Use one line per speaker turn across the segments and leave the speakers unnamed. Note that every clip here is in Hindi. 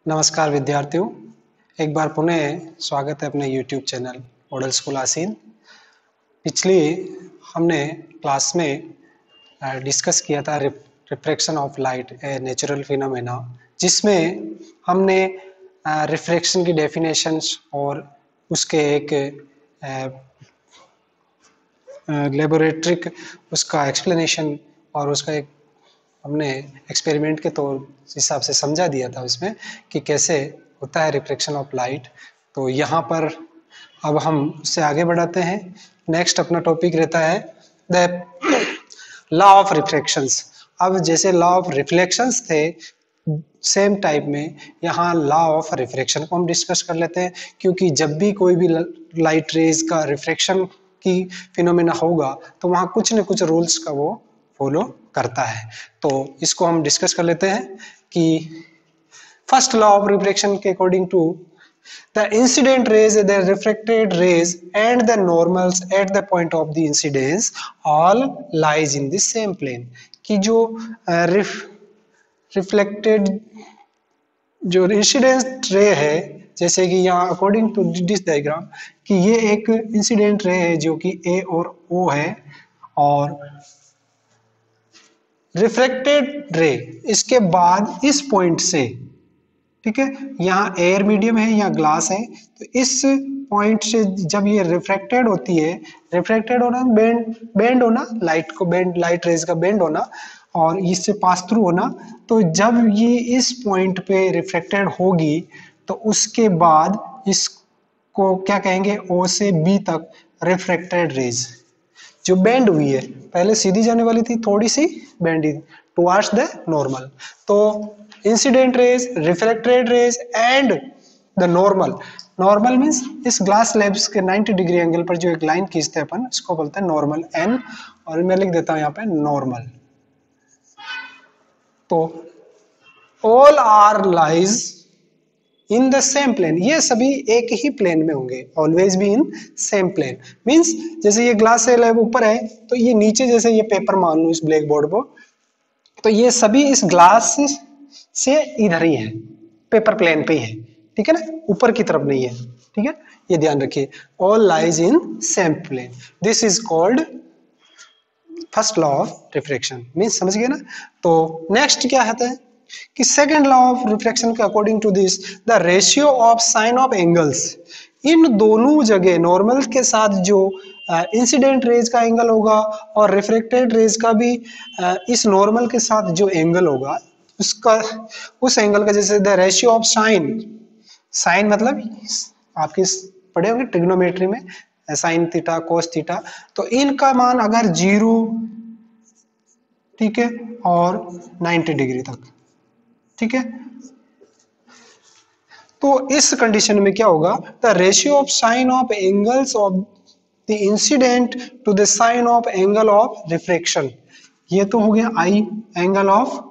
नमस्कार विद्यार्थियों, एक बार पुनः स्वागत है अपने YouTube चैनल मॉडल स्कूल आसीन। पिछली हमने क्लास में डिस्कस किया था refraction of light a natural phenomena, जिसमें हमने रिफ्रैक्शन की डेफिनेशंस और उसके एक लेबोरेटरी उसका एक्सप्लेनेशन और उसका एक हमने एक्सपेरिमेंट के तौर हिसाब से समझा दिया था उसमें कि कैसे होता है रिफ्लेक्शन ऑफ लाइट। तो यहाँ पर अब हम उससे आगे बढ़ाते हैं। नेक्स्ट अपना टॉपिक रहता है द लॉ ऑफ रिफ्लेक्शंस। अब जैसे लॉ ऑफ रिफ्लेक्शंस थे सेम टाइप में यहाँ लॉ ऑफ रिफ्रैक्शन को हम डिस्कस कर लेते हैं, क्योंकि जब भी कोई भी लाइट रेज का रिफ्रैक्शन की फिनोमेना होगा तो वहाँ कुछ न कुछ रूल्स का वो फॉलो करता है। तो इसको हम डिस्कस कर लेते हैं कि फर्स्ट लॉ ऑफ रिफ्रैक्शन के according to the incident rays, the refracted rays and the normals at the point of the incidence all lies in the same plane। कि जो रिफ्लेक्टेड जो इंसिडेंट रे है, जैसे कि यहाँ अकॉर्डिंग टू दिस डायग्राम कि ये एक इंसिडेंट रे है जो कि ए और ओ है, और रिफ्रैक्टेड रे इसके बाद इस पॉइंट से, ठीक है, यहाँ एयर मीडियम है, यहाँ ग्लास है, तो इस पॉइंट से जब ये रिफ्रैक्टेड होती है, रिफ्रैक्टेड होना बेंड होना, लाइट को बेंड, लाइट रेज का बेंड होना और इससे पास थ्रू होना, तो जब ये इस पॉइंट पे रिफ्रैक्टेड होगी तो उसके बाद इसको क्या कहेंगे, ओ से बी तक रिफ्रैक्टेड रेज जो बेंड हुई है, पहले सीधी जाने वाली थी, थोड़ी सी बेंडी टुवर्ड्स द नॉर्मल। तो incident rays, refracted rays and the normal. Normal means इस ग्लास स्लैब्स के 90 डिग्री एंगल पर जो एक लाइन खींचते हैं अपन, इसको बोलते हैं नॉर्मल एन, और मैं लिख देता हूं यहाँ पे नॉर्मल। तो all are lies in the same plane, ये सभी एक ही प्लेन में होंगे, ऑलवेज भी इन सेम प्लेन। मींस जैसे ये ग्लास स्लैब ऊपर है तो ये नीचे, जैसे ये पेपर मान लो इस ब्लैक बोर्ड पर, तो ये सभी इस ग्लास से इधर ही है, पेपर प्लेन पे ही है, ठीक है ना, ऊपर की तरफ नहीं है, ठीक है, ये ध्यान रखिए। All lies in same plane, this is called first law of refraction. Means समझ गए ना। तो नेक्स्ट क्या है कि सेकंड लॉ ऑफ रिफ्रैक्शन के according to this the ratio of sine of angles, इन दोनों जगह नॉर्मल के साथ जो इंसिडेंट रेज का एंगल होगा और रिफ्रैक्टेड रेज का भी इस नॉर्मल के साथ जो एंगल होगा उसका, उस एंगल का, जैसे the ratio of sine, sine मतलब आपके पढ़े होंगे ट्रिग्नोमेट्री में साइन थीटा कोस थीटा, तो इनका मान अगर 0, ठीक है, और 90 डिग्री तक, ठीक है, तो इस कंडीशन में क्या होगा, the ratio of sine of angles of the incident to the sine of angle of refraction, ये तो हो गया आई एंगल ऑफ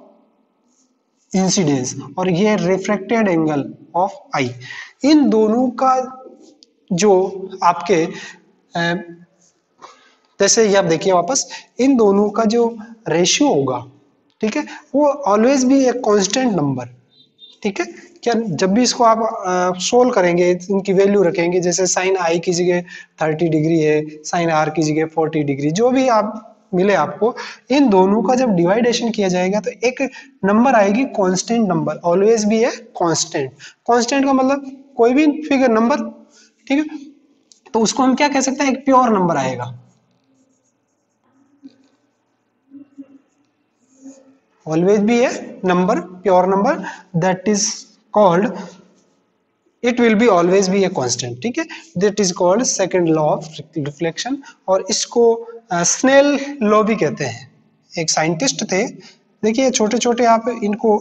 इंसिडेंस और ये रिफ्रैक्टेड एंगल ऑफ आई, इन दोनों का जो आपके जैसे ये आप देखिए वापस, इन दोनों का जो रेशियो होगा, ठीक है, वो ऑलवेज भी एक कांस्टेंट नंबर, ठीक है। क्या जब भी इसको आप सोल्व करेंगे, इनकी वैल्यू रखेंगे, जैसे साइन आई की जगह 30 डिग्री है, साइन आर की जगह 40 डिग्री, जो भी आप मिले आपको, इन दोनों का जब डिवाइडेशन किया जाएगा तो एक नंबर आएगी कांस्टेंट नंबर, ऑलवेज भी है कांस्टेंट। कांस्टेंट का मतलब कोई भी फिगर नंबर, ठीक है, तो उसको हम क्या कह सकते हैं, एक प्योर नंबर आएगा, ऑलवेज भी है number, pure number, that is called, it will be always be a constant, ठीक है, that is called second law of reflection, और इसको स्नेल लॉ भी कहते हैं। एक साइंटिस्ट थे, देखिए छोटे छोटे आप इनको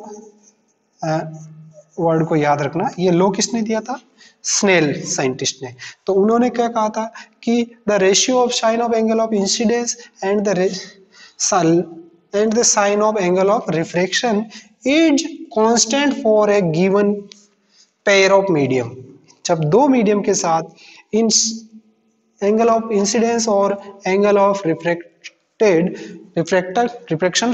वर्ड को याद रखना, ये लॉ किसने दिया था, स्नेल साइंटिस्ट ने। तो उन्होंने क्या कहा था कि the ratio of sine of angle of incidence and the sign of angle of refraction is constant for a given pair of medium। जब दो मीडियम के साथ इन एंगल ऑफ इंसिडेंस और एंगल ऑफ रिफ्रैक्शन,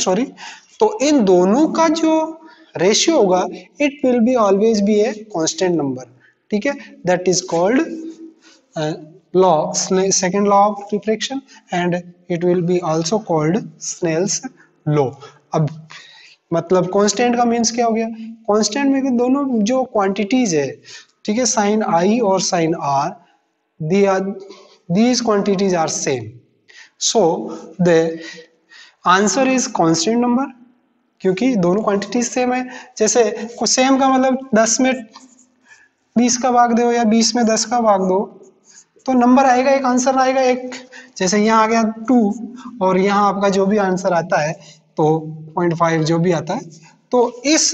तो इन दोनों का जो रेशियो होगा it will be always be a constant number, ठीक है, that is called law, second law of refraction, and it will be also called Snell's law. अब मतलब कांस्टेंट का मीन्स क्या हो गया, कांस्टेंट में दोनों जो क्वांटिटीज है, ठीक है, साइन आई और sine r, these quantities are same, so the answer is constant number, क्योंकि दोनों क्वांटिटीज सेम है। जैसे सेम का मतलब 10 में 20 का भाग दो या 20 में 10 का भाग दो तो नंबर आएगा, एक आंसर आएगा एक। जैसे यहाँ आ गया 2 और यहाँ आपका जो भी आंसर आता है तो 0.5 जो भी आता है, तो इस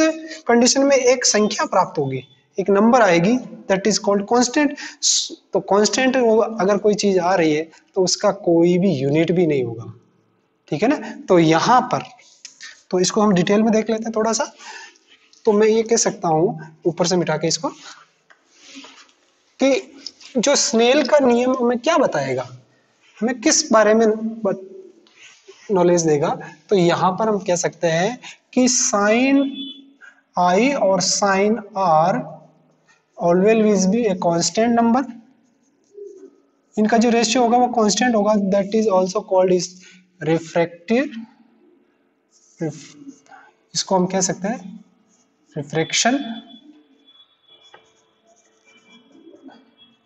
कंडीशन में एक संख्या प्राप्त होगी, एक नंबर आएगी, दैट इज कॉल्ड कांस्टेंट। तो कांस्टेंट अगर कोई चीज आ रही है तो उसका कोई भी यूनिट भी नहीं होगा, ठीक है ना। तो यहाँ पर तो इसको हम डिटेल में देख लेते हैं थोड़ा सा। तो मैं ये कह सकता हूँ ऊपर से मिटा के इसको, कि जो स्नेल का नियम हमें क्या बताएगा, हमें किस बारे में नॉलेज देगा, तो यहां पर हम कह सकते हैं कि साइन आई और sine r always be a constant number, इनका जो रेशियो होगा वो कांस्टेंट होगा, that is also called is refractive, इसको हम कह सकते हैं रिफ्रैक्शन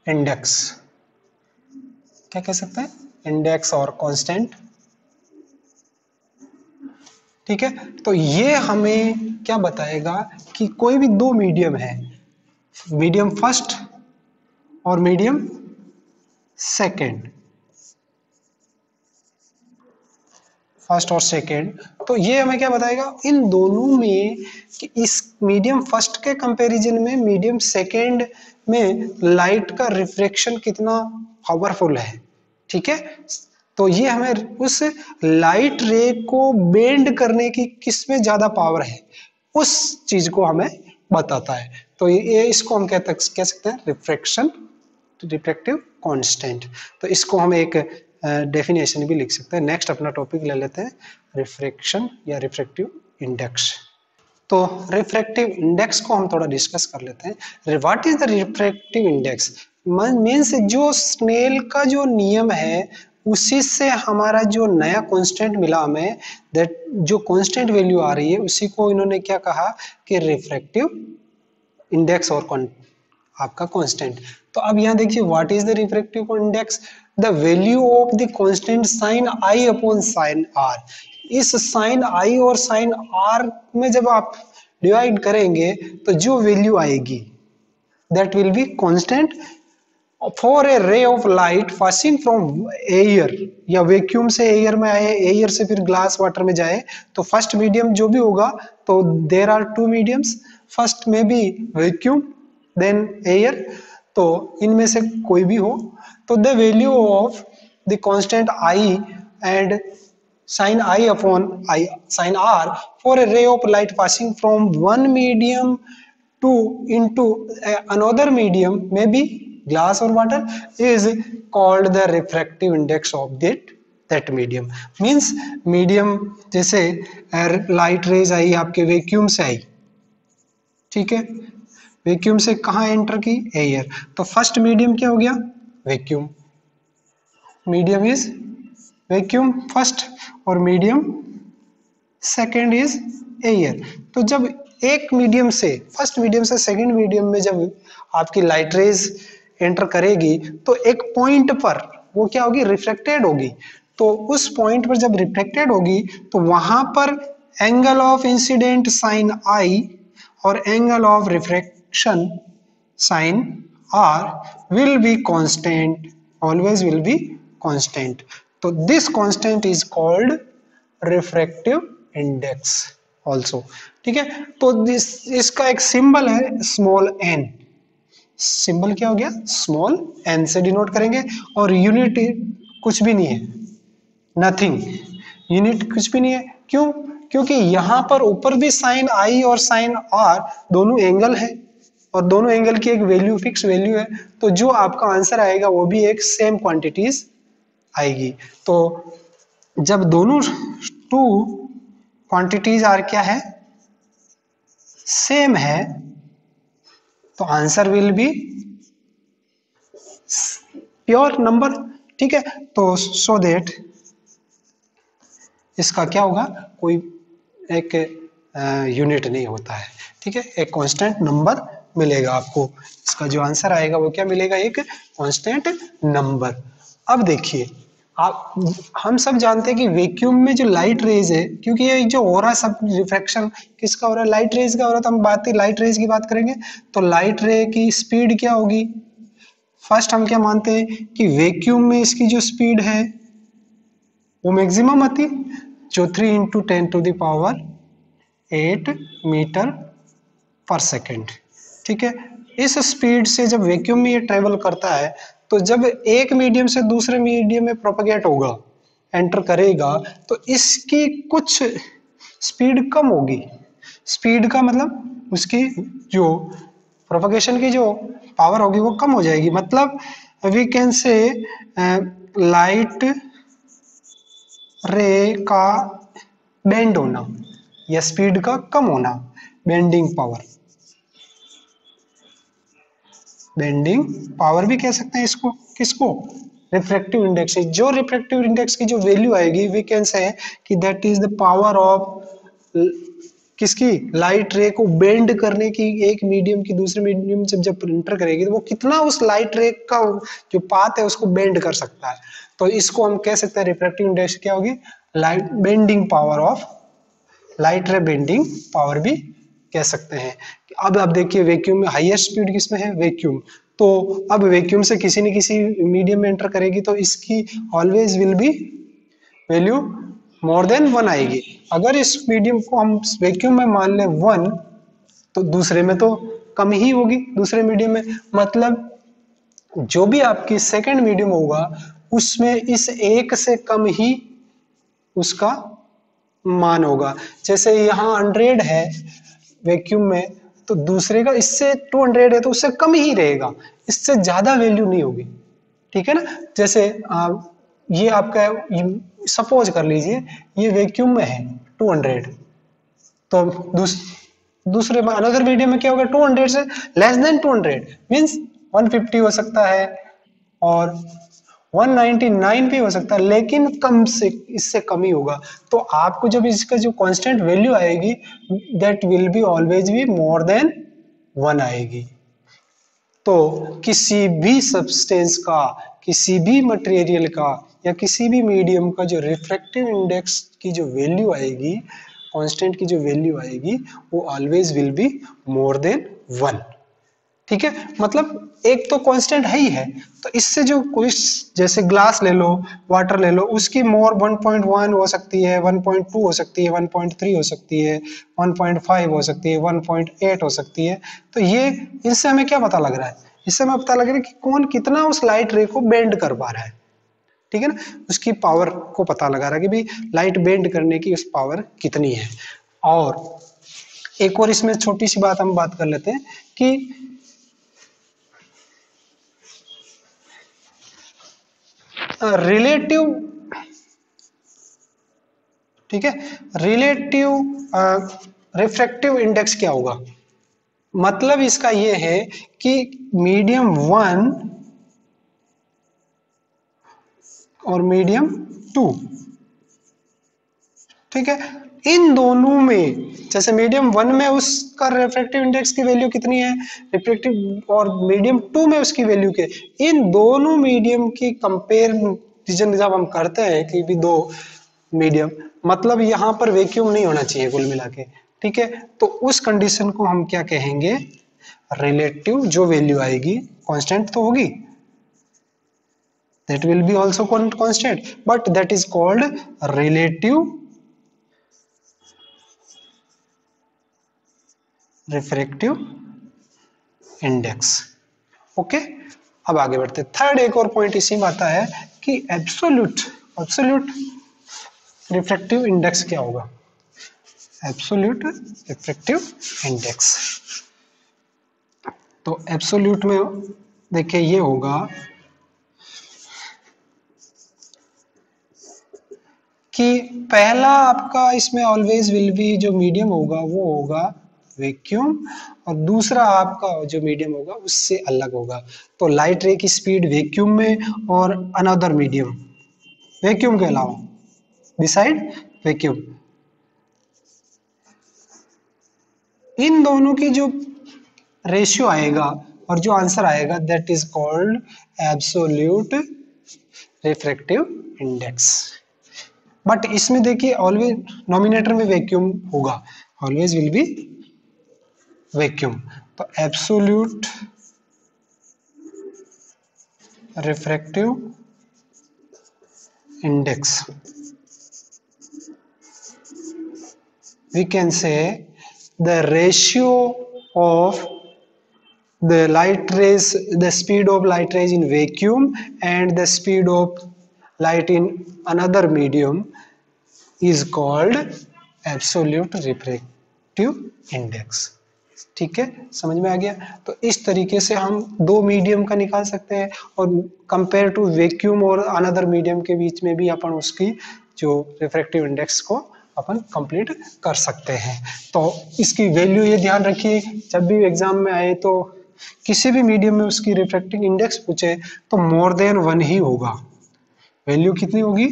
इंडेक्स, क्या कह सकते हैं, इंडेक्स और कांस्टेंट, ठीक है। तो ये हमें क्या बताएगा कि कोई भी दो मीडियम है, मीडियम फर्स्ट और मीडियम सेकंड, फर्स्ट और सेकंड, तो ये हमें क्या बताएगा इन दोनों में कि इस मीडियम फर्स्ट के कंपैरिजन में मीडियम सेकंड में लाइट का रिफ्रैक्शन कितना पावरफुल है, ठीक है। तो ये हमें उस लाइट रे को बेंड करने की किसमें ज्यादा पावर है उस चीज को हमें बताता है। तो ये इसको हम कह सकते हैं रिफ्रैक्शन, रिफ्रैक्टिव कांस्टेंट। तो इसको हम एक डेफिनेशन भी लिख सकते हैं। नेक्स्ट अपना टॉपिक ले लेते हैं रिफ्रैक्शन या रिफ्रैक्टिव इंडेक्स। तो रिफ्रैक्टिव इंडेक्स को हम थोड़ा डिस्कस कर लेते हैं। What is the refractive index, means जो स्नेल का जो नियम है उसी से हमारा जो नया कांस्टेंट मिला हमें, दैट जो कांस्टेंट वैल्यू आ रही है उसी को इन्होंने क्या कहा कि रिफ्रैक्टिव इंडेक्स और आपका कांस्टेंट। तो अब यहाँ देखिए what is the refractive index, the value of the constant sine i upon sine r. इस साइन आई और साइन आर में जब आप डिवाइड करेंगे तो जो वैल्यू आएगी that will be constant for a ray of light passing from air, या वैक्यूम से एयर में आए, एयर से फिर ग्लास वाटर में जाए, तो फर्स्ट मीडियम जो भी होगा, तो there are two mediums, first में बी वैक्यूम देन एयर, तो इनमें से कोई भी हो, तो the value of the constant i and sin I upon I sin R for a ray of light passing from one medium to into another medium, maybe glass or water, is called the refractive index of that medium. Means medium जैसे लाइट रेज आई आपके वैक्यूम से आई, ठीक है, वैक्यूम से कहाँ एंटर की, एयर, तो फर्स्ट मीडियम क्या हो गया, vacuum, medium is vacuum first और मीडियम सेकेंड इज एयर। तो जब एक मीडियम से फर्स्ट मीडियम से सेकेंड मीडियम में जब आपकी लाइट रेज एंटर करेगी तो एक पॉइंट पर वो क्या होगी, रिफ्लेक्टेड होगी। तो उस पॉइंट पर जब रिफ्लेक्टेड होगी तो वहां पर angle of incident sine i और angle of refraction sine r will be constant, always will be constant. तो this constant is called refractive index also, ठीक है। तो इसका एक सिंबल है स्मॉल एन, सिंबल क्या हो गया, स्मॉल एन से डिनोट करेंगे, और यूनिट कुछ भी नहीं है, नथिंग, यूनिट कुछ भी नहीं है। क्यों, क्योंकि यहां पर ऊपर भी साइन आई और साइन आर दोनों एंगल है और दोनों एंगल की एक वैल्यू फिक्स वैल्यू है, तो जो आपका आंसर आएगा वो भी एक सेम क्वांटिटीज आएगी। तो जब दोनों टू क्वांटिटीज आर क्या है, सेम है तो answer will be pure number. ठीक है, तो सो दैट इसका क्या होगा, कोई एक यूनिट नहीं होता है। ठीक है, एक कांस्टेंट नंबर मिलेगा आपको। इसका जो आंसर आएगा वो क्या मिलेगा, एक कांस्टेंट नंबर। अब देखिए आप, हम सब जानते हैं कि वैक्यूम में जो लाइट रेज है, क्योंकि ये जो हो रहा है सब रिफ्रैक्शन किसका हो रहा है, लाइट रेज का हो रहा है, तो हम लाइट रेज की बात करेंगे। तो लाइट रे की स्पीड क्या होगी, फर्स्ट हम क्या मानते हैं कि वैक्यूम में इसकी जो स्पीड है वो मैक्सिमम आती, जो 3 इंटू 10⁸ मीटर पर सेकेंड। ठीक है, इस स्पीड से जब वैक्यूम में ये ट्रेवल करता है, तो जब एक मीडियम से दूसरे मीडियम में प्रोपेगेट होगा, एंटर करेगा, तो इसकी कुछ स्पीड कम होगी। स्पीड का मतलब उसकी जो प्रोपेगेशन की जो पावर होगी वो कम हो जाएगी। मतलब वी कैन से लाइट रे का बेंड होना या स्पीड का कम होना, बेंडिंग पावर, बेंडिंग पावर भी कह सकते हैं इसको। किसको, रिफ्रैक्टिव इंडेक्स। जो रिफ्रैक्टिव इंडेक्स की जो वैल्यू आएगी वी कैन से कि that is the power of किसकी, लाइट रे को बेंड करने की, एक मीडियम की दूसरे मीडियम से जब इंटर करेगी तो वो कितना उस लाइट रे का जो पाथ है उसको बेंड कर सकता है। तो इसको हम कह सकते हैं रिफ्रैक्टिव इंडेक्स क्या होगी, light bending power of, light रे बेंडिंग पावर भी कह सकते हैं। अब आप देखिए वैक्यूम में हाईएस्ट स्पीड किसमें है, वैक्यूम। तो अब वैक्यूम से किसी न किसी मीडियम में एंटर करेगी तो इसकी always will B value more than 1 आएगी। अगर इस मीडियम को हम वैक्यूम में मान लें 1, तो दूसरे में तो कम ही होगी, दूसरे मीडियम में। मतलब जो भी आपकी सेकंड मीडियम होगा उसमें इस एक से कम ही उसका मान होगा। जैसे यहाँ 100 है वैक्यूम में, तो दूसरे का इससे 200 है तो उससे कम ही रहेगा, इससे ज्यादा वैल्यू नहीं होगी। ठीक है ना, जैसे ये आपका सपोज कर लीजिए ये वैक्यूम में है 200, तो दूसरे में अनदर मीडियम में क्या होगा, 200 से लेस देन 200 मींस 150 हो सकता है और 199 भी हो सकता है, लेकिन कम से इससे कम ही होगा। तो आपको जब इसका जो कांस्टेंट वैल्यू आएगी that will be always be more than 1 आएगी। तो किसी भी सब्सटेंस का, किसी भी मटेरियल का या किसी भी मीडियम का जो रिफ्रैक्टिव इंडेक्स की जो वैल्यू आएगी, कांस्टेंट की जो वैल्यू आएगी वो always will be more than 1। ठीक है, मतलब एक तो कांस्टेंट है ही है, तो इससे जो कोई जैसे ग्लास ले लो, वाटर ले लो, उसकी मोर 1.1 हो सकती है, 1.2 हो सकती है, 1.3 हो सकती है, 1.5 हो सकती है, 1.8 हो सकती है। तो ये इससे हमें क्या पता लग रहा है, इससे हमें पता लग रहा है कि कौन कितना उस लाइट रे को बेंड कर पा रहा है। ठीक है ना, उसकी पावर को पता लगा रहा है कि भाई लाइट बेंड करने की उस पावर कितनी है। और एक और इसमें छोटी सी बात हम बात कर लेते हैं कि रिलेटिव, ठीक है, रिलेटिव रिफ्रैक्टिव इंडेक्स क्या होगा। मतलब इसका यह है कि मीडियम 1 और मीडियम 2, ठीक है, इन दोनों में जैसे मीडियम 1 में उसका रिफ्रैक्टिव इंडेक्स की वैल्यू कितनी है, रिफ्रैक्टिव, और मीडियम 2 में उसकी वैल्यू के, इन दोनों मीडियम की कंपेरिजन जब हम करते हैं कि भी दो मीडियम, मतलब यहां पर वैक्यूम नहीं होना चाहिए कुल मिला के। ठीक है, तो उस कंडीशन को हम क्या कहेंगे, रिलेटिव जो वैल्यू आएगी कांस्टेंट तो होगी, that will be also constant, but that is called relative refractive index। Okay, अब आगे बढ़ते। थर्ड एक और पॉइंट इसी में आता है कि एब्सोल्यूट रिफ्रैक्टिव इंडेक्स क्या होगा। एब्सोल्यूट रिफ्रैक्टिव इंडेक्स, तो एब्सोल्यूट में देखिए ये होगा कि पहला आपका इसमें ऑलवेज विल बी जो मीडियम होगा वो होगा वैक्यूम, और दूसरा आपका जो मीडियम होगा उससे अलग होगा। तो लाइट रे की स्पीड वैक्यूम में और अनदर मीडियम वैक्यूम के अलावा बिसाइड वैक्यूम, इन दोनों की जो रेशियो आएगा और जो आंसर आएगा that is called absolute refractive index. But इसमें देखिए ऑलवेज नॉमिनेटर में वैक्यूम होगा, ऑलवेज विल बी वैक्यूम। तो absolute refractive index we can say the ratio of the light rays, the speed of light rays in vacuum and the speed of light in another medium is called absolute refractive index। ठीक है, समझ में आ गया। तो इस तरीके से हम दो मीडियम का निकाल सकते हैं और कंपेयर टू वैक्यूम और अनदर मीडियम के बीच में भी अपन उसकी जो रिफ्रैक्टिव इंडेक्स को अपन कंप्लीट कर सकते हैं। तो इसकी वैल्यू ये ध्यान रखिए, जब भी एग्जाम में आए तो किसी भी मीडियम में उसकी रिफ्रैक्टिव इंडेक्स पूछे तो मोर देन 1 ही होगा। वैल्यू कितनी होगी?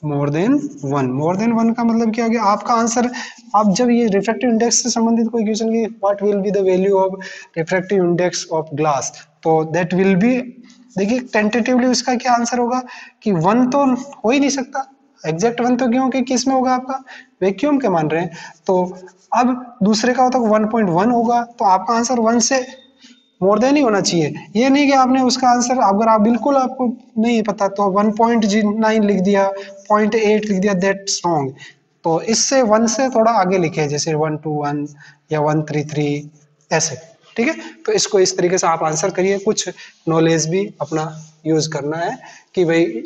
मोर देन 1। मोर देन 1 का मतलब क्या हो गया? आपका आंसर, आप जब ये रिफ्रैक्टिव इंडेक्स से संबंधित कोई क्वेश्चन की what will be the value of refractive index of glass, तो दैट विल बी, देखिए टेंटेटिवली उसका क्या आंसर होगा कि 1 तो हो ही नहीं सकता, एग्जैक्ट 1 तो क्यों कि किस में होगा आपका वैक्यूम के मान रहे हैं। तो अब दूसरे का होता है 1.1 होगा, तो आपका आंसर 1 से मोर देन ही होना चाहिए। ये नहीं कि आपने उसका आंसर, अगर आप बिल्कुल आपको नहीं पता तो 1.9 लिख दिया, 0.8 लिख दिया, दैट्स रॉन्ग। तो इससे 1 से थोड़ा आगे लिखे, जैसे 121 या 133 ऐसे, ठीक है। तो इसको इस तरीके से आप आंसर करिए, कुछ नॉलेज भी अपना यूज करना है कि भाई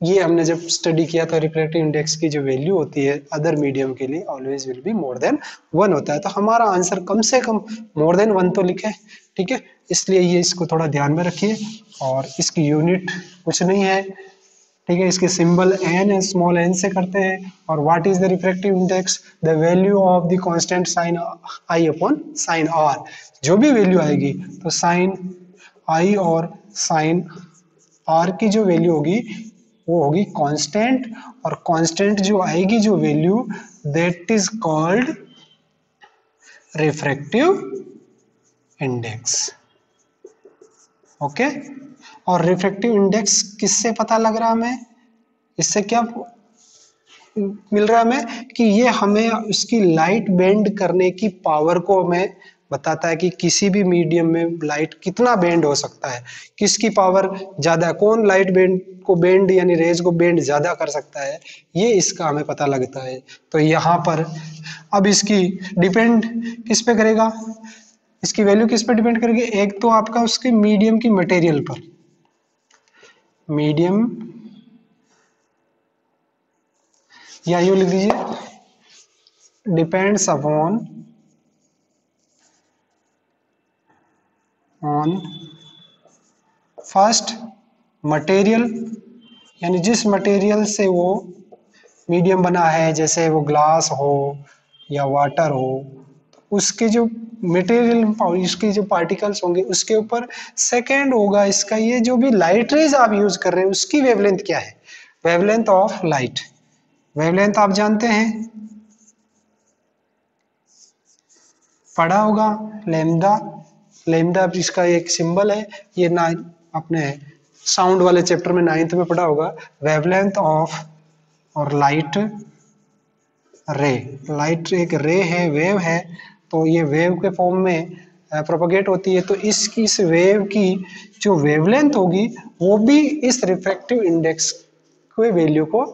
ये हमने जब स्टडी किया था रिफ्रैक्टिव इंडेक्स की जो वैल्यू होती है अदर मीडियम के लिए always will be more than 1 होता है। तो हमारा आंसर कम से कम मोर देन 1 तो लिखे, ठीक है। इसलिए ये इसको थोड़ा ध्यान में रखिए। और इसकी यूनिट कुछ नहीं है, ठीक है, इसके सिंबल एन है, स्मॉल एन से करते हैं। और what is the refractive index? The value of the constant sine i upon sine r. जो भी वैल्यू आएगी तो साइन आई और साइन आर की जो वैल्यू होगी वो होगी कांस्टेंट, और कांस्टेंट जो आएगी जो value that is called refractive index. Okay, और रिफ्रैक्टिव इंडेक्स किससे पता लग रहा है हमें? इससे क्या मिल रहा है हमें कि ये हमें उसकी लाइट बेंड करने की पावर को हमें बताता है कि किसी भी मीडियम में लाइट कितना बेंड हो सकता है, किसकी पावर ज्यादा, कौन लाइट बेंड को बेंड यानी रेज को बेंड ज्यादा कर सकता है, ये इसका हमें पता लगता है। तो यहाँ पर अब इसकी डिपेंड किस पे करेगा, इसकी वैल्यू किस पे डिपेंड करेगी? एक तो आपका उसके मीडियम की मटेरियल पर, मीडियम या यूं लिख दीजिए depends upon on first material, यानी जिस मटेरियल से वो मीडियम बना है, जैसे वो ग्लास हो या वाटर हो, उसके जो मटेरियल, इसके जो पार्टिकल्स होंगे उसके ऊपर। सेकेंड होगा इसका ये जो भी लाइट रेज आप यूज कर रहे हैं उसकी वेवलेंथ क्या है, वेवलेंथ ऑफ लाइट। वेवलेंथ आप जानते हैं, पढ़ा होगा, लैम्डा। लैम्डा इसका एक सिंबल है, ये ना अपने साउंड वाले चैप्टर में 9th में पढ़ा होगा। वेवलेंथ ऑफ और लाइट रे, लाइट एक रे है, वेव है, तो ये वेव के फॉर्म में प्रोपगेट होती है। तो इस वेव की जो वेवलेंथ होगी वो भी इस रिफ्रैक्टिव इंडेक्स के वैल्यू को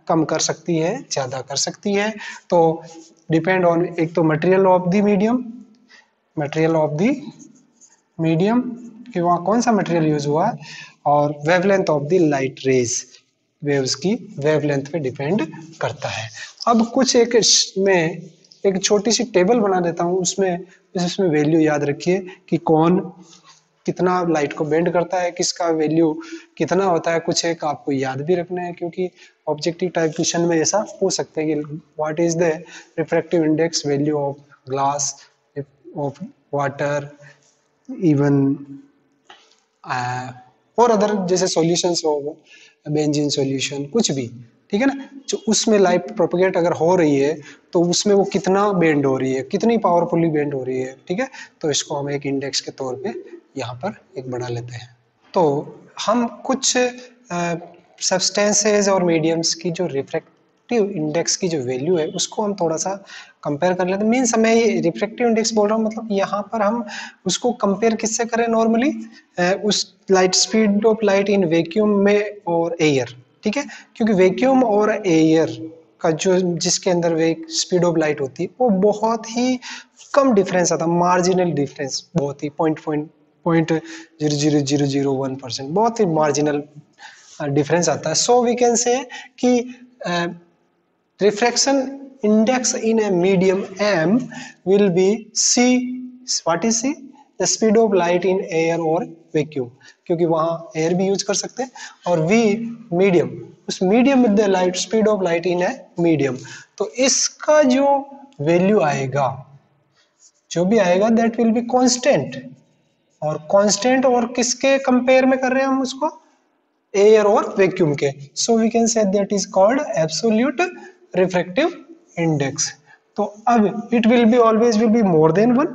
कम कर सकती है, ज्यादा कर सकती है। तो डिपेंड ऑन, एक तो material of the medium, material of the medium कि वहाँ कौन सा मटेरियल यूज हुआ, और wavelength of the light rays, waves की वेवलेंथ पे डिपेंड करता है। अब कुछ एक में एक छोटी सी टेबल बना देता हूँ, उसमें वैल्यू याद रखिए कि कौन कितना लाइट को बेंड करता है, किसका वैल्यू कितना होता है। कुछ एक आपको याद भी रखना है, क्योंकि ऑब्जेक्टिव टाइप क्वेश्चन में ऐसा पूछ सकते हैं कि what is the refractive index value of glass, of water, even और अदर जैसे सॉल्यूशंस हो, बेंजीन सॉल्यूशन, कुछ भी, ठीक है ना, जो उसमें लाइट प्रोपेगेट अगर हो रही है तो उसमें वो कितना बेंड हो रही है, कितनी पावरफुली बेंड हो रही है, ठीक है। तो इसको हम एक इंडेक्स के तौर पे यहाँ पर एक बना लेते हैं। तो हम कुछ सब्सटेंसेज और मीडियम्स की जो रिफ्रैक्टिव इंडेक्स की जो वैल्यू है उसको हम थोड़ा सा कंपेयर कर लेते हैं। मीन्स मैं ये रिफ्रैक्टिव इंडेक्स बोल रहा हूँ, मतलब यहाँ पर हम उसको कंपेयर किससे करें नॉर्मली, उस light speed of light in vacuum में और एयर, ठीक है। क्योंकि वैक्यूम और एयर का जो जिसके अंदर वे स्पीड ऑफ लाइट होती है वो बहुत ही कम डिफरेंस आता है, मार्जिनल डिफरेंस, बहुत ही 0.000001%, बहुत ही मार्जिनल डिफरेंस आता है। सो वी कैन से कि refraction index in a medium m will be c, what is c, the speed of light in air और वैक्यूम, क्योंकि वहां एयर भी यूज कर सकते हैं, और v मीडियम, उस medium with the light speed of light in a medium. तो इसका जो वैल्यू आएगा, जो भी आएगा, दैट विल बी कांस्टेंट, और कांस्टेंट और किसके कंपेयर में कर रहे हैं हम उसको, एयर और वैक्यूम के। So we can say that is called absolute refractive index. तो अब it will be always will be more than 1,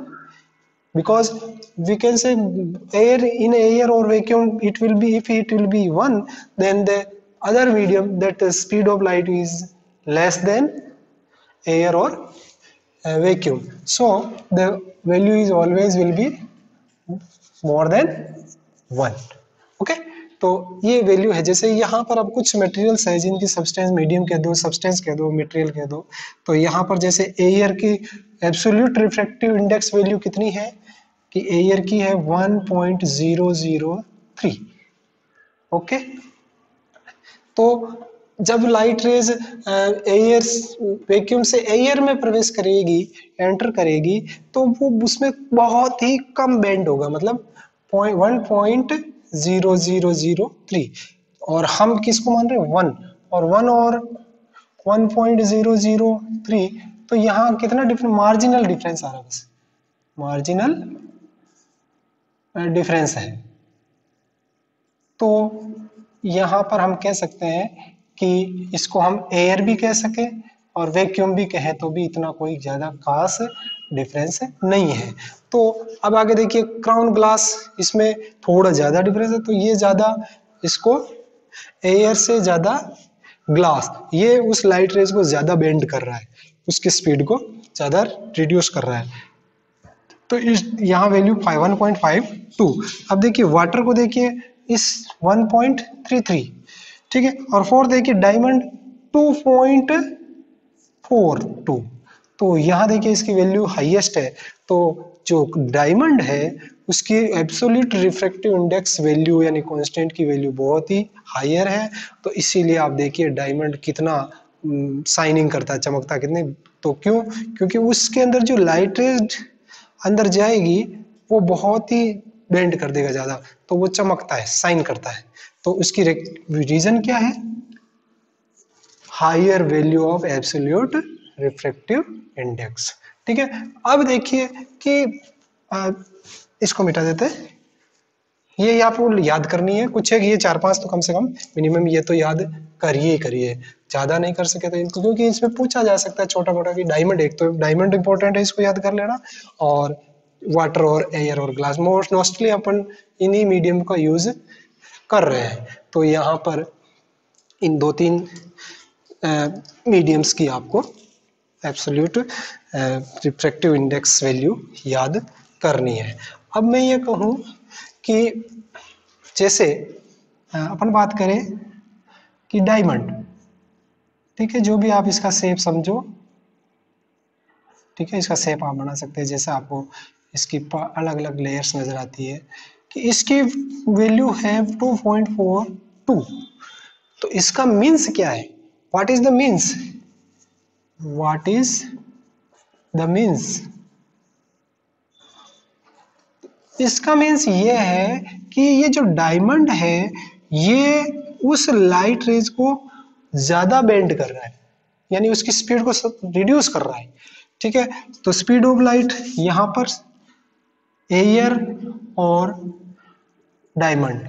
because we can say air in air or vacuum it will be, if it will be 1, then the other medium that the speed of light is less than air or vacuum, so the value is always will be more than 1। Okay, तो ये वैल्यू है। जैसे यहाँ पर अब कुछ मटेरियल्स है जिनकी सब्सटेंस मीडियम कह दो, सब्सटेंस कह दो, मटेरियल कह दो, तो यहाँ पर जैसे एयर की एब्सोल्यूट रिफ्रैक्टिव इंडेक्स वैल्यू कितनी है कि एयर की है 1.003। ओके, तो जब लाइट रेज एयर वैक्यूम से एयर में प्रवेश करेगी, एंटर करेगी, तो वो उसमें बहुत ही कम बेंड होगा, मतलब 1.0003, और हम किसको मान रहे हैं 1, और 1 और 1.003, तो यहाँ कितना डिफरेंस, मार्जिनल डिफरेंस आ रहा है, बस मार्जिनल डिफरेंस है। तो यहाँ पर हम कह सकते हैं कि इसको हम एयर भी कह सके और वैक्यूम भी कहें तो भी इतना कोई ज्यादा खास डिफरेंस नहीं है। तो अब आगे देखिए क्राउन ग्लास, इसमें थोड़ा ज्यादा डिफरेंस है, तो ये ज्यादा इसको एयर से ज्यादा ग्लास, ये उस लाइट रेज को ज्यादा बेंड कर रहा है, उसकी स्पीड को ज्यादा रिड्यूस कर रहा है, तो इस यहाँ वैल्यू 1.52। अब देखिए वाटर को देखिए इस 1.33, ठीक है, और फोर देखिए डायमंड 2.42, तो यहाँ देखिए इसकी वैल्यू हाईएस्ट है। तो जो डायमंड है उसकी एब्सोल्यूट रिफ्रैक्टिव इंडेक्स वैल्यू यानी कांस्टेंट की वैल्यू बहुत ही हायर है, तो इसीलिए आप देखिए डायमंड कितना शाइनिंग करता है, चमकता है कितने, तो क्यों, क्योंकि उसके अंदर जो लाइट रेज अंदर जाएगी वो बहुत ही बेंड कर देगा ज्यादा, तो वो चमकता है, शाइन करता है। तो उसकी रीजन क्या है, higher value of absolute refractive index, ठीक है। अब देखिए कि इसको मिटा देते हैं, ये आपको याद करनी है कुछ है कि ये 4-5 तो कम से कम मिनिमम ये तो याद करिए ही करिए, ज्यादा नहीं कर सके तो इनको, क्योंकि इसमें पूछा जा सकता है छोटा मोटा कि डायमंड, एक तो डायमंड इंपॉर्टेंट है, इसको याद कर लेना, और वाटर और एयर और ग्लास मोस्टली अपन इन्हीं मीडियम का यूज कर रहे हैं। तो यहाँ पर इन 2-3 मीडियम्स की आपको एब्सोल्यूट रिफ्रैक्टिव इंडेक्स वैल्यू याद करनी है। अब मैं ये कहूँ कि जैसे अपन बात करें कि डायमंड, ठीक है, जो भी आप इसका शेप समझो, ठीक है, इसका शेप आप बना सकते हैं जैसे आपको इसकी अलग अलग लेयर्स नजर आती है, कि इसकी वैल्यू है 2.42, तो इसका मीन्स क्या है, what is the means, what is the means, इसका मीन्स ये है कि ये जो डायमंड है ये उस लाइट रेज को ज्यादा बेंड कर रहा है, यानी उसकी स्पीड को रिड्यूस कर रहा है। ठीक है, तो स्पीड ऑफ लाइट यहां पर एयर और डायमंड,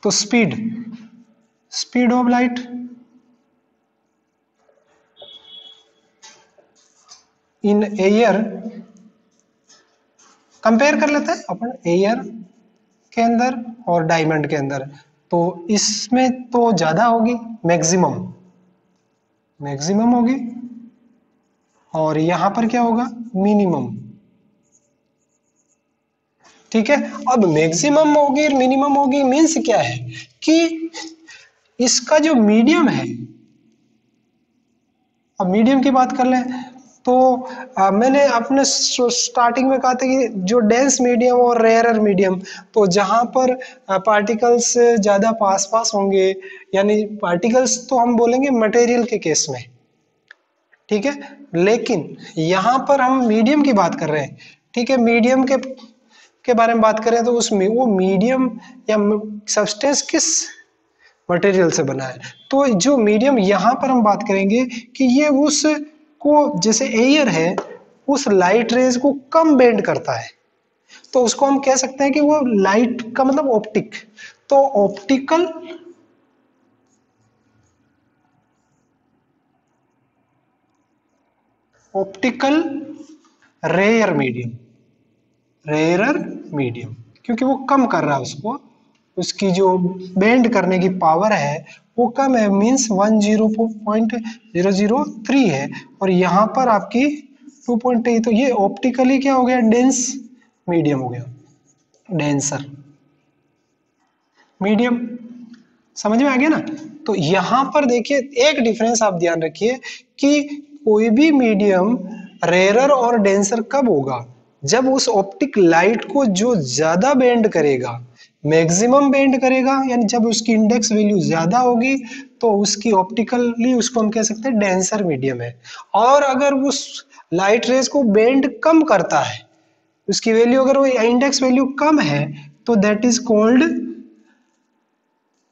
तो speed of light in air, compare कर लेते हैं अपन एयर के अंदर और डायमंड के अंदर, तो इसमें तो ज्यादा होगी, मैक्सिमम होगी, और यहां पर क्या होगा, मिनिमम। ठीक है, अब मैक्सिमम होगी और मिनिमम होगी मीन्स क्या है कि इसका जो मीडियम है, अब मीडियम की बात कर लें तो मैंने अपने स्टार्टिंग में कहा था कि जो डेंस मीडियम और रेयरर मीडियम, तो जहां पर पार्टिकल्स ज्यादा पास पास होंगे, यानी पार्टिकल्स तो हम बोलेंगे मटेरियल के केस में, ठीक है, लेकिन यहां पर हम मीडियम की बात कर रहे हैं। ठीक है, मीडियम के बारे में बात करें तो उसमें वो मीडियम या सब्सटेंस किस मटेरियल से बना है, तो जो मीडियम यहां पर हम बात करेंगे कि ये उस को, जैसे एयर है, उस लाइट रेज को कम बेंड करता है, तो उसको हम कह सकते हैं कि वो लाइट का मतलब ऑप्टिक, तो ऑप्टिकल रेयरर मीडियम, क्योंकि वो कम कर रहा है उसको, उसकी जो बेंड करने की पावर है वो कम है, मींस 104.003 है, और यहाँ पर आपकी 2.3, तो ये ऑप्टिकली क्या हो गया, डेंस मीडियम हो गया, डेंसर मीडियम। समझ में आ गया ना। तो यहां पर देखिए एक डिफरेंस आप ध्यान रखिए कि कोई भी मीडियम रेयरर और डेंसर कब होगा, जब उस ऑप्टिक लाइट को जो ज्यादा बेंड करेगा, मैक्सिमम बेंड करेगा, यानी जब उसकी इंडेक्स वैल्यू ज्यादा होगी तो उसकी ऑप्टिकली उसको हम कह सकते हैं डेंसर मीडियम है। और अगर उस लाइट रेज को बेंड कम करता है, उसकी वैल्यू अगर वो इंडेक्स वैल्यू कम है, तो that is called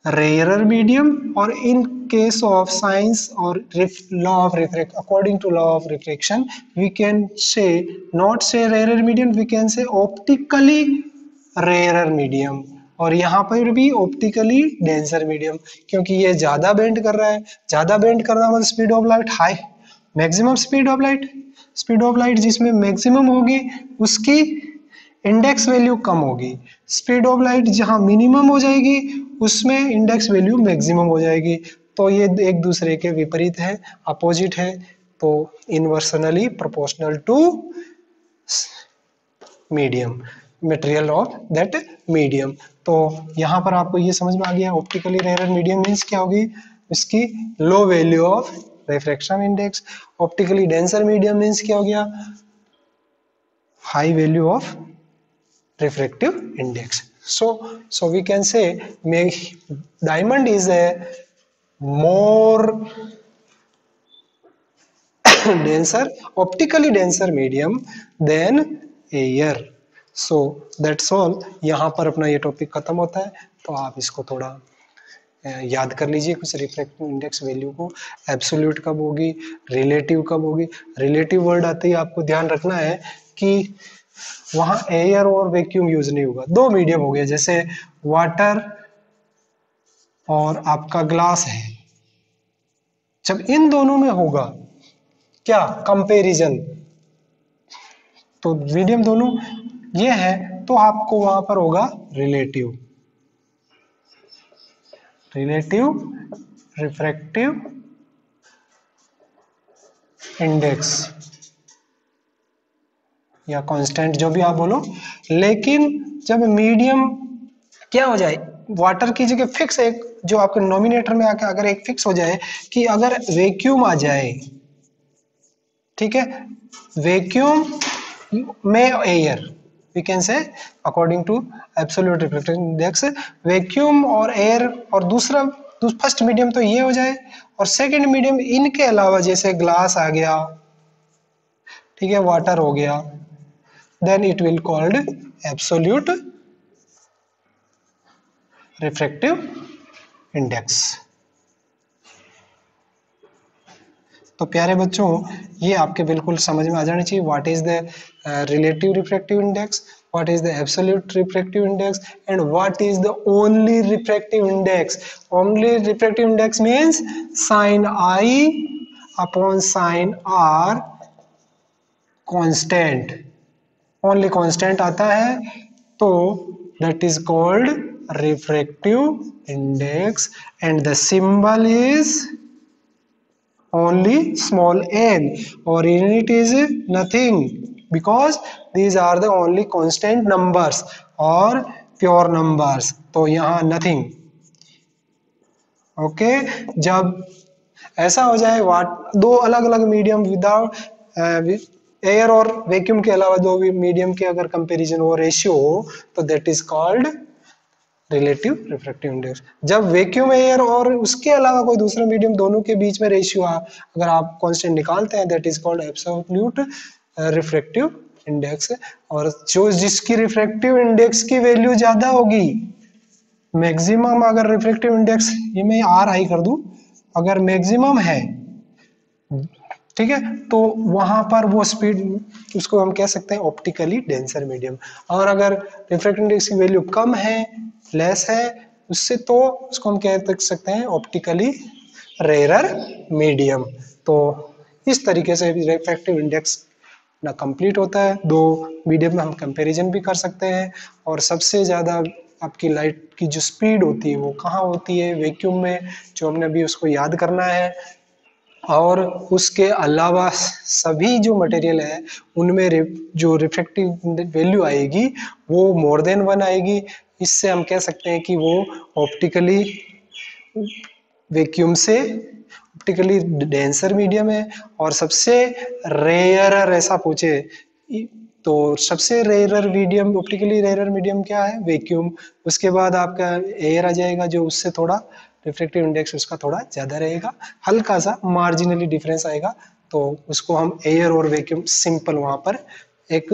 rarer medium, or in case of science or law of refraction, according to law of refraction, we can say not say rarer medium, we can say optically rarer medium, और यहाँ पर भी ऑप्टिकली डेंसर मीडियम, क्योंकि ये ज्यादा बेंड कर रहा है, ज्यादा बेंड करना मतलब speed of light high, maximum speed of light जिसमें मैक्सिमम होगी उसकी इंडेक्स वैल्यू कम होगी, स्पीड ऑफ लाइट जहां मिनिमम हो जाएगी उसमें इंडेक्स वैल्यू मैक्सिमम हो जाएगी, तो ये एक दूसरे के विपरीत है, अपोजिट है, तो inversely proportional to medium, material of that medium. तो यहाँ पर आपको ये समझ में आ गया ऑप्टिकली रेयर मीडियम मीन्स क्या होगी, इसकी low value of refraction index, optically denser medium means क्या हो गया, high value of refractive index. So we can say diamond is a more denser, optically denser medium than air. So that's all. यहाँ पर अपना ये टॉपिक खत्म होता है, तो आप इसको थोड़ा याद कर लीजिए कुछ रिफ्रैक्टिव इंडेक्स वैल्यू को, एब्सोल्यूट कब होगी, रिलेटिव कब होगी। रिलेटिव वर्ड आते ही आपको ध्यान रखना है कि वहां एयर और वैक्यूम यूज नहीं होगा, दो मीडियम हो गए, जैसे वाटर और आपका ग्लास है, जब इन दोनों में होगा क्या कंपैरिजन, तो मीडियम दोनों ये है, तो आपको वहां पर होगा रिलेटिव रिफ्रैक्टिव इंडेक्स या कांस्टेंट, जो भी आप बोलो। लेकिन जब मीडियम क्या हो जाए, वाटर की जगह फिक्स एक जो आपके नोमिनेटर में आके अगर एक फिक्स हो जाए कि अगर वैक्यूम आ जाए, ठीक है, वैक्यूम में air, we can say according to absolute refractive index, vacuum और एयर, और दूसरा फर्स्ट मीडियम तो ये हो जाए, और सेकंड मीडियम इनके अलावा जैसे ग्लास आ गया, ठीक है, वाटर हो गया, then it will called absolute refractive index. तो प्यारे बच्चों, ये आपके बिल्कुल समझ में आ जानी चाहिए what is the relative refractive index, what is the absolute refractive index, and what is the only refractive index. Only refractive index means sin I upon sin R constant, only constant आता है, तो that is called refractive index, and the symbol is only small n, or unit is nothing, because these are the only constant numbers or pure numbers, तो यहाँ nothing. ओके जब ऐसा हो जाए वाट दो अलग अलग मीडियम विदाउट एयर और वैक्यूम के अलावा दो मीडियम के अगर कंपैरिजन हो, रेशियो हो, तो that is called relative refractive index. जब वैक्यूम एयर और उसके अलावा कोई दूसरा मीडियम दोनों के बीच में रेशियो अगर आप कांस्टेंट निकालते हैं, that is called absolute refractive index. और जो जिसकी रिफ्रैक्टिव इंडेक्स की वैल्यू ज्यादा होगी, मैक्सिमम अगर रिफ्रैक्टिव इंडेक्स, ये मैं आर आई कर दूं, अगर मैक्सिमम है, ठीक है, तो वहां पर वो स्पीड, उसको हम कह सकते हैं ऑप्टिकली डेंसर मीडियम. और अगर रिफ्रैक्टिव इंडेक्स की वैल्यू कम है, लेस है उससे, तो उसको हम कह सकते हैं ऑप्टिकली रेयर मीडियम. तो इस तरीके से रिफ्रैक्टिव इंडेक्स ना कंप्लीट होता है. दो मीडियम में हम कंपैरिजन भी कर सकते हैं. और सबसे ज़्यादा आपकी लाइट की जो स्पीड होती है वो कहाँ होती है, वैक्यूम में, जो हमने अभी उसको याद करना है. और उसके अलावा सभी जो मटेरियल है उनमें जो रिफ्रैक्टिव वैल्यू आएगी वो मोर देन 1 आएगी. इससे हम कह सकते हैं कि वो ऑप्टिकली वैक्यूम से ऑप्टिकली डेंसर मीडियम है. और सबसे रेयर ऐसा पूछे तो सबसे rare medium, optically rare medium क्या है, वैक्यूम. उसके बाद आपका एयर आ जाएगा, जो उससे थोड़ा रिफ्रैक्टिव इंडेक्स उसका थोड़ा ज़्यादा रहेगा, हल्का सा मार्जिनली डिफरेंस आएगा. तो उसको हम एयर और वैक्यूम सिंपल वहाँ पर एक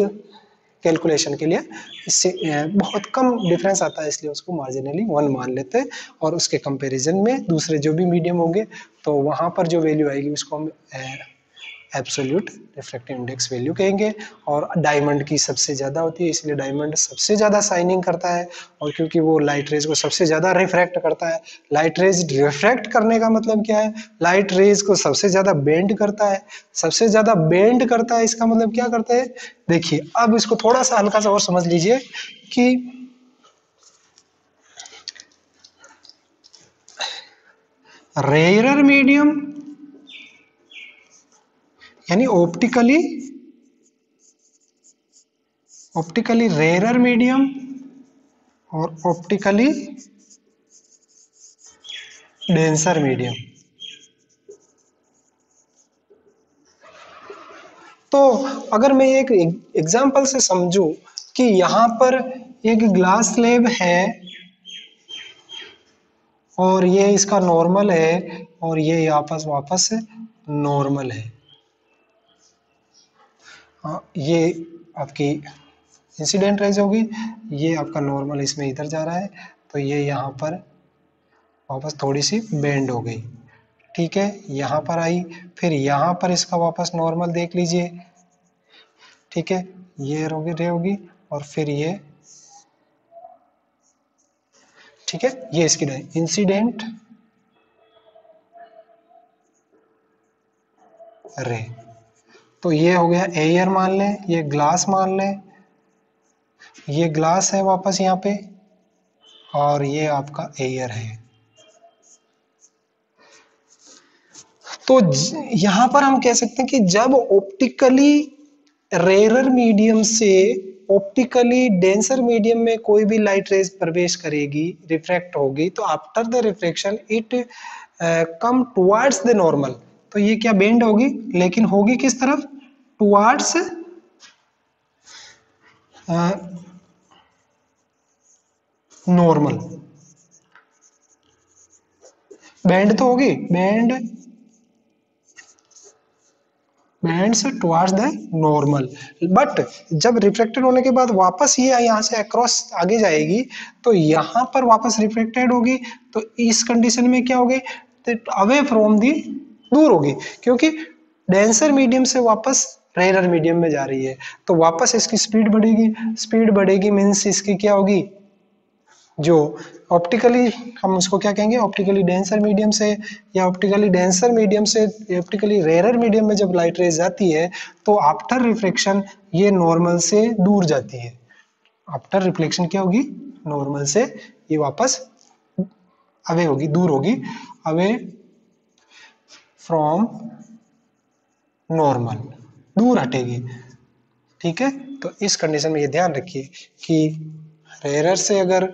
कैलकुलेशन के लिए, इससे बहुत कम डिफरेंस आता है, इसलिए उसको मार्जिनली 1 मान लेते हैं. और उसके कंपैरिजन में दूसरे जो भी मीडियम होंगे, तो वहाँ पर जो वैल्यू आएगी उसको हम एब्सोल्यूट रिफ्रैक्टिव इंडेक्स वैल्यू कहेंगे. और डायमंड की सबसे ज़्यादा होती है, इसलिए डायमंड सबसे ज़्यादा शाइनिंग करता है. और क्योंकि वो लाइट रेज को सबसे ज़्यादा रिफ्रैक्ट करता है. लाइट रेज रिफ्रैक्ट करने का मतलब क्या है, लाइट रेज को सबसे ज़्यादा बेंड करता है. सबसे ज़्यादा बेंड करता है इसका मतलब क्या करता है, देखिए अब इसको थोड़ा सा हल्का सा और समझ लीजिए कि रेयरर मीडियम यानी ऑप्टिकली रेयरर मीडियम और ऑप्टिकली डेंसर मीडियम. तो अगर मैं एक एग्जांपल से समझूं कि यहाँ पर एक ग्लास स्लैब है और ये इसका नॉर्मल है और ये वापस नॉर्मल है. ये आपकी इंसिडेंट रेज होगी, ये आपका नॉर्मल इसमें इधर जा रहा है, तो ये यहाँ पर वापस थोड़ी सी बेंड हो गई. ठीक है, यहाँ पर आई, फिर यहाँ पर इसका वापस नॉर्मल देख लीजिए. ठीक है, ये रे होगी और फिर ये, ठीक है, ये इसकी इंसिडेंट रे. तो ये हो गया एयर मान लें, ये ग्लास मान लें, ये ग्लास है वापस यहाँ पे, और ये आपका एयर है. तो यहां पर हम कह सकते हैं कि जब ऑप्टिकली रेयरर मीडियम से ऑप्टिकली डेंसर मीडियम में कोई भी लाइट रेज प्रवेश करेगी, रिफ्रैक्ट होगी, तो after the refraction it come towards the normal. तो ये क्या बेंड होगी, लेकिन होगी किस तरफ, टुवर्ड्स नॉर्मल. बेंड तो होगी, bands towards the normal. But जब रिफ्लेक्टेड होने के बाद वापस ये यहाँ से अक्रॉस आगे जाएगी, तो यहाँ पर वापस रिफ्लेक्टेड होगी. तो इस कंडीशन में क्या होगी, अवे फ्रॉम दी, दूर होगी, क्योंकि डेंसर मीडियम से वापस रेयर मीडियम में जा रही है, तो वापस इसकी स्पीड बढ़ेगी। स्पीड बढ़ेगी मीन्स इसकी क्या होगी, जो ऑप्टिकली, हम उसको क्या कहेंगे, ऑप्टिकली डेंसर मीडियम से या ऑप्टिकली डेंसर मीडियम से ऑप्टिकली रेयर मीडियम में जब लाइट रेज जाती है तो आफ्टर रिफ्लेक्शन ये नॉर्मल से दूर जाती है। आफ्टर रिफ्लेक्शन क्या होगी, नॉर्मल से ये वापस अवे होगी, दूर होगी, अवे फ्रॉम नॉर्मल, दूर हटेगी। ठीक है, तो इस कंडीशन में ये ध्यान रखिए कि रेयर से अगर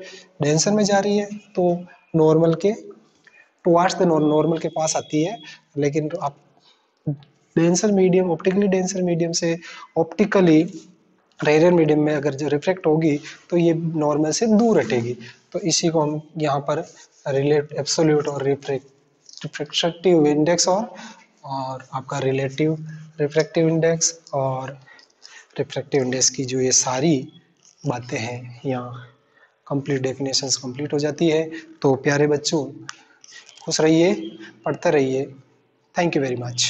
डेंसर में जा रही है तो नॉर्मल के टुवार्ड्स द नॉर्मल के पास आती है, लेकिन आप denser medium, optically denser medium से ऑप्टिकली रेयर मीडियम में अगर जो रिफ्लेक्ट होगी तो ये नॉर्मल से दूर हटेगी। तो इसी को हम यहाँ पर रिलेट एब्सोल्यूट और रिफ्रैक्टिव इंडेक्स और आपका रिलेटिव रिफ्रैक्टिव इंडेक्स और रिफ्रैक्टिव इंडेक्स की जो ये सारी बातें हैं यहाँ कंप्लीट डेफिनेशंस कंप्लीट हो जाती है। तो प्यारे बच्चों खुश रहिए, पढ़ते रहिए। Thank you very much.